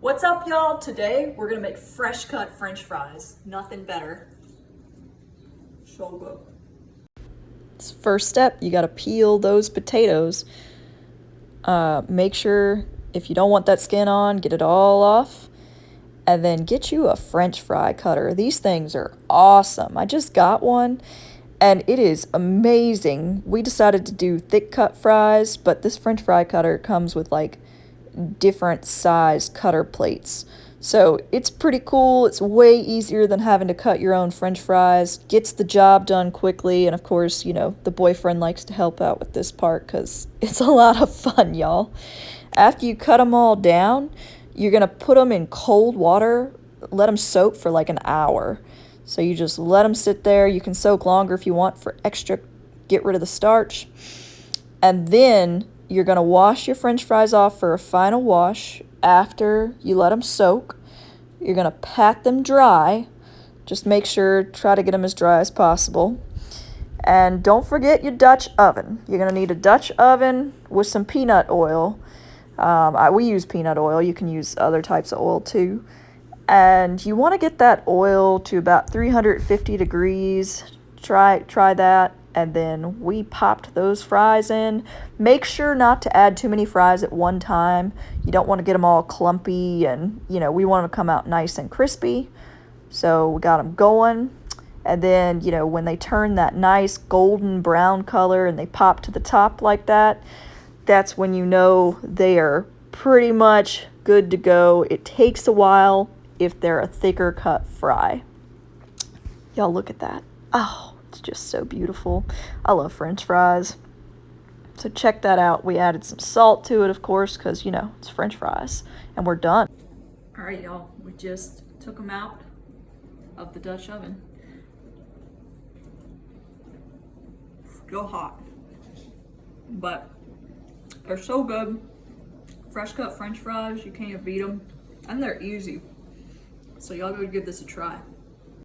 What's up, y'all? Today we're gonna make fresh cut French fries. Nothing better. So good. First step, you gotta peel those potatoes. Make sure if you don't want that skin on, get it all off. And then get you a French fry cutter. These things are awesome. I just got one and it is amazing. We decided to do thick cut fries, but this French fry cutter comes with like different size cutter plates. So it's pretty cool. It's way easier than having to cut your own French fries. Gets the job done quickly. And of course, you know, the boyfriend likes to help out with this part because it's a lot of fun, y'all. After you cut them all down, you're going to put them in cold water, let them soak for like an hour. So you just let them sit there. You can soak longer if you want for extra, get rid of the starch. And then you're going to wash your French fries off for a final wash after you let them soak. You're going to pat them dry. Just make sure, try to get them as dry as possible. And don't forget your Dutch oven. You're going to need a Dutch oven with some peanut oil. We use peanut oil. You can use other types of oil too. And you want to get that oil to about 350 degrees. Try that. And then we popped those fries in. Make sure not to add too many fries at one time. You don't want to get them all clumpy, and you know, we want them to come out nice and crispy. So we got them going. And then, you know, when they turn that nice golden brown color and they pop to the top like that, that's when you know they are pretty much good to go. It takes a while if they're a thicker cut fry. Y'all look at that. Oh, it's just so beautiful. I love French fries. So check that out. We added some salt to it, of course, because, you know, it's French fries. And we're done. All right, y'all. We just took them out of the Dutch oven. Still hot. But they're so good. Fresh cut French fries, you can't beat them. And they're easy. So y'all go give this a try.